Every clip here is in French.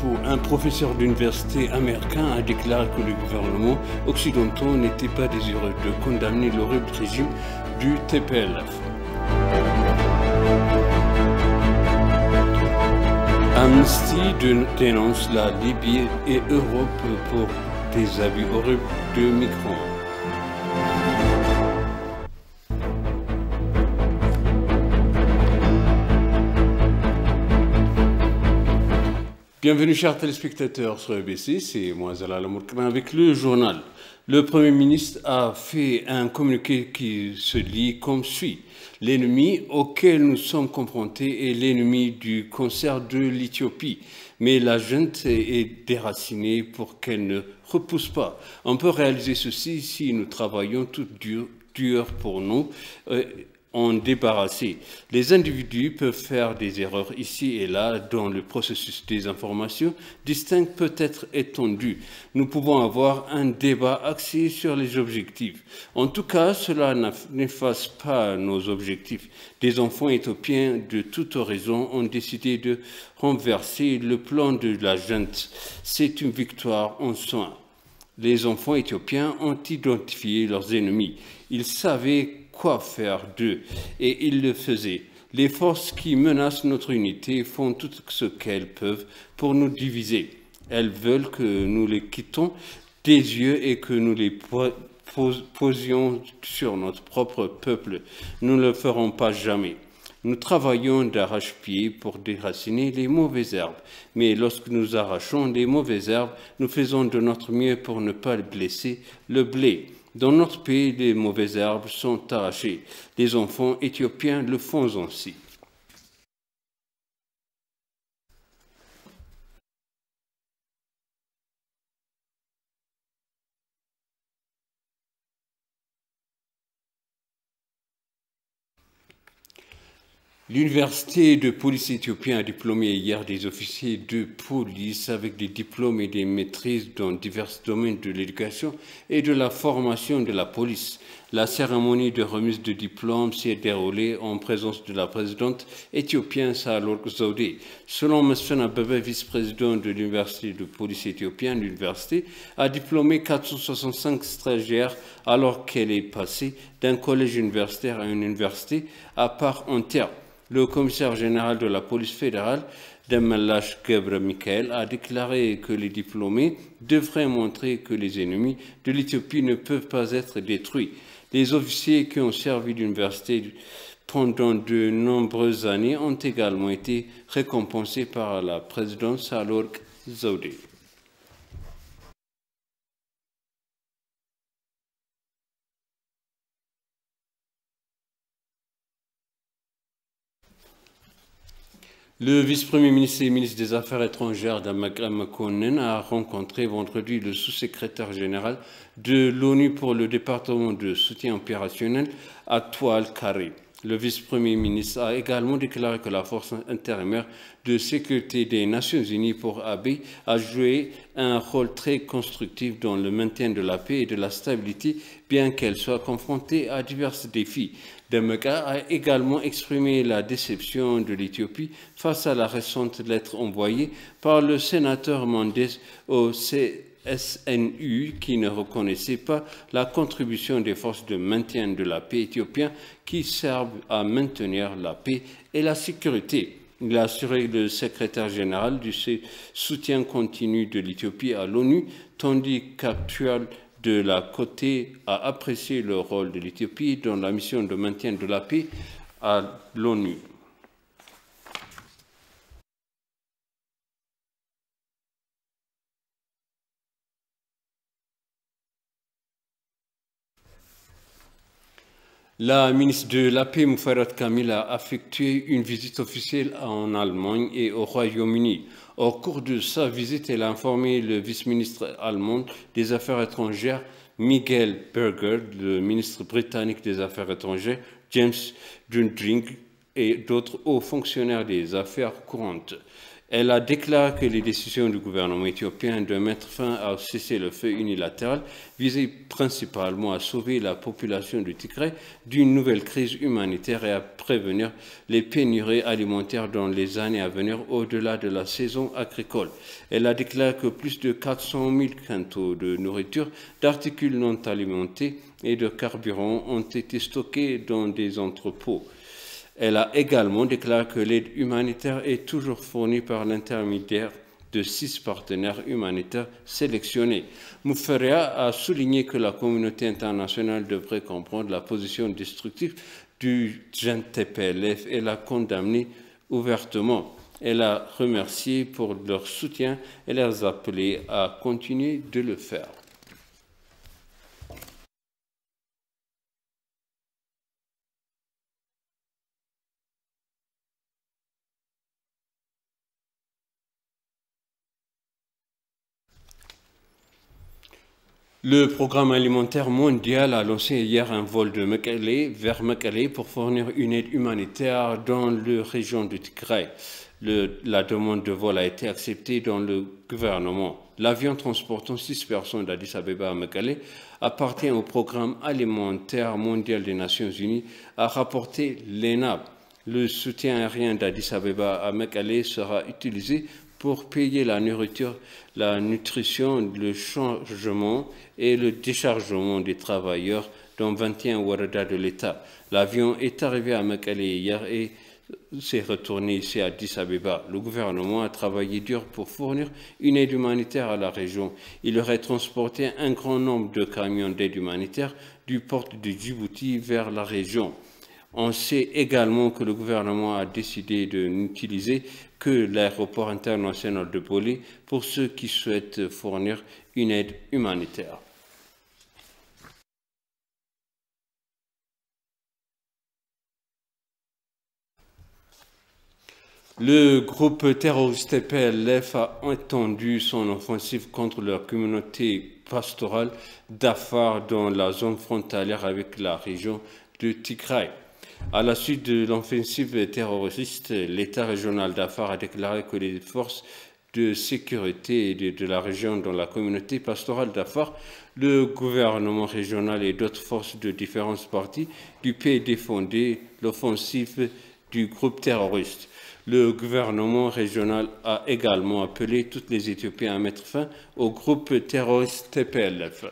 Moscou, un professeur d'université américain a déclaré que les gouvernements occidentaux n'étaient pas désireux de condamner l'horrible régime du TPLF. Amnesty dénonce la Libye et Europe pour des abus horribles de migrants. Bienvenue chers téléspectateurs sur EBC, c'est moi Zalal Amourkran avec le journal. Le Premier ministre a fait un communiqué qui se lit comme suit. L'ennemi auquel nous sommes confrontés est l'ennemi du concert de l'Éthiopie. Mais la junte est déracinée pour qu'elle ne repousse pas. On peut réaliser ceci si nous travaillons tout dur pour nous. En débarrasser. Les individus peuvent faire des erreurs ici et là dont le processus des informations distinctes peut être étendu. Nous pouvons avoir un débat axé sur les objectifs. En tout cas, cela n'efface pas nos objectifs. Des enfants éthiopiens de toute horizon ont décidé de renverser le plan de la junte. C'est une victoire en soi. Les enfants éthiopiens ont identifié leurs ennemis. Ils savaient quoi faire d'eux, et ils le faisaient. Les forces qui menacent notre unité font tout ce qu'elles peuvent pour nous diviser. Elles veulent que nous les quittions des yeux et que nous les posions sur notre propre peuple. Nous ne le ferons pas jamais. Nous travaillons d'arrache-pied pour déraciner les mauvaises herbes. Mais lorsque nous arrachons les mauvaises herbes, nous faisons de notre mieux pour ne pas blesser le blé. Dans notre pays, les mauvaises herbes sont arrachées. Les enfants éthiopiens le font aussi. L'université de police éthiopienne a diplômé hier des officiers de police avec des diplômes et des maîtrises dans divers domaines de l'éducation et de la formation de la police. La cérémonie de remise de diplôme s'est déroulée en présence de la présidente éthiopienne Sahle-Work Zewde. Selon Mesfin Abebe, vice-président de l'université de police éthiopienne, l'université a diplômé 465 stagiaires alors qu'elle est passée d'un collège universitaire à une université à part entière. Le commissaire général de la police fédérale, Demellash Gebre Michael, a déclaré que les diplômés devraient montrer que les ennemis de l'Éthiopie ne peuvent pas être détruits. Les officiers qui ont servi l'université pendant de nombreuses années ont également été récompensés par la présidente Sahle-Work Zewde. Le vice-premier ministre et ministre des Affaires étrangères Damagra Makonnen a rencontré vendredi le sous-secrétaire général de l'ONU pour le département de soutien opérationnel Atwal Kari. Le vice-premier ministre a également déclaré que la force intérimaire de sécurité des Nations Unies pour Abiy a joué un rôle très constructif dans le maintien de la paix et de la stabilité, bien qu'elle soit confrontée à divers défis. Demega a également exprimé la déception de l'Éthiopie face à la récente lettre envoyée par le sénateur Mendes au SNU qui ne reconnaissait pas la contribution des forces de maintien de la paix éthiopiennes qui servent à maintenir la paix et la sécurité. Il a assuré le secrétaire général du soutien continu de l'Éthiopie à l'ONU, tandis qu'Actuel de la côté a apprécié le rôle de l'Éthiopie dans la mission de maintien de la paix à l'ONU. La ministre de la Paix, Moufarat Kamil, a effectué une visite officielle en Allemagne et au Royaume-Uni. Au cours de sa visite, elle a informé le vice-ministre allemand des Affaires étrangères, Miguel Berger, le ministre britannique des Affaires étrangères, James Dundring, et d'autres hauts fonctionnaires des affaires courantes. Elle a déclaré que les décisions du gouvernement éthiopien de mettre fin au cessez-le-feu unilatéral visaient principalement à sauver la population du Tigray d'une nouvelle crise humanitaire et à prévenir les pénuries alimentaires dans les années à venir au-delà de la saison agricole. Elle a déclaré que plus de 400 000 quintaux de nourriture, d'articles non alimentés et de carburant ont été stockés dans des entrepôts. Elle a également déclaré que l'aide humanitaire est toujours fournie par l'intermédiaire de 6 partenaires humanitaires sélectionnés. Mufareh a souligné que la communauté internationale devrait comprendre la position destructive du TPLF et la condamner ouvertement. Elle a remercié pour leur soutien et les a appelés à continuer de le faire. Le programme alimentaire mondial a lancé hier un vol de Mekelle vers Mekelle pour fournir une aide humanitaire dans la région du Tigray. La demande de vol a été acceptée dans le gouvernement. L'avion transportant 6 personnes d'Addis Abeba à Mekelle appartient au programme alimentaire mondial des Nations Unies, a rapporté l'ENAB. Le soutien aérien d'Addis Abeba à Mekelle sera utilisé pour payer la nourriture, la nutrition, le chargement et le déchargement des travailleurs dans 21 waradas de l'État. L'avion est arrivé à Mekelle hier et s'est retourné ici à Addis Abeba. Le gouvernement a travaillé dur pour fournir une aide humanitaire à la région. Il aurait transporté un grand nombre de camions d'aide humanitaire du port de Djibouti vers la région. On sait également que le gouvernement a décidé de n'utiliser que l'aéroport international de Bolé pour ceux qui souhaitent fournir une aide humanitaire. Le groupe terroriste TPLF a étendu son offensive contre la communauté pastorale d'Afar dans la zone frontalière avec la région de Tigray. À la suite de l'offensive terroriste, l'État régional d'Afar a déclaré que les forces de sécurité de la région dans la communauté pastorale d'Afar, le gouvernement régional et d'autres forces de différentes parties du pays défendaient l'offensive du groupe terroriste. Le gouvernement régional a également appelé tous les Éthiopiens à mettre fin au groupe terroriste TPLF.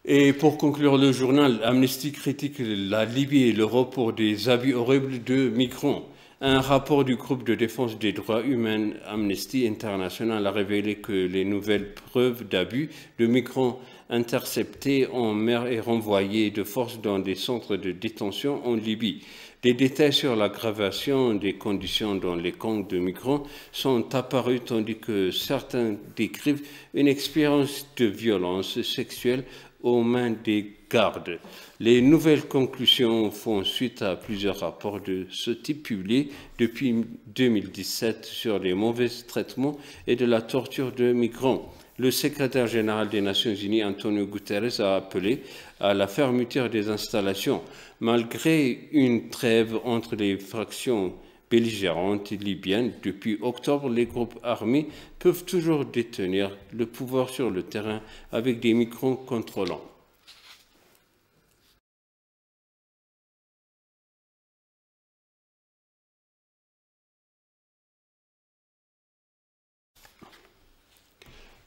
Et pour conclure le journal, Amnesty critique la Libye et l'Europe pour des abus horribles de migrants. Un rapport du groupe de défense des droits humains Amnesty International a révélé que les nouvelles preuves d'abus de migrants interceptés en mer et renvoyés de force dans des centres de détention en Libye. Des détails sur l'aggravation des conditions dans les camps de migrants sont apparus tandis que certains décrivent une expérience de violence sexuelle aux mains des gardes. Les nouvelles conclusions font suite à plusieurs rapports de ce type publiés depuis 2017 sur les mauvais traitements et de la torture de migrants. Le secrétaire général des Nations Unies, Antonio Guterres, a appelé à la fermeture des installations. Malgré une trêve entre les fractions belligérantes libyennes, depuis octobre, les groupes armés peuvent toujours détenir le pouvoir sur le terrain avec des migrants contrôlants.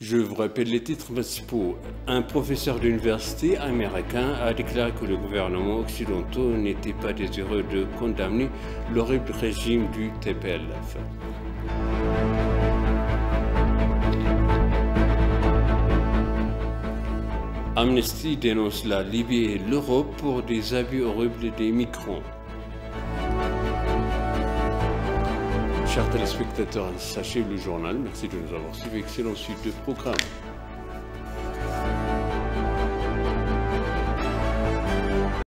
Je vous rappelle les titres principaux. Un professeur d'université américain a déclaré que le gouvernement occidental n'était pas désireux de condamner l'horrible régime du TPLF. Amnesty dénonce la Libye et l'Europe pour des abus horribles des migrants. chers téléspectateurs, s'achève le journal. Merci de nous avoir suivi. Excellente suite de programme.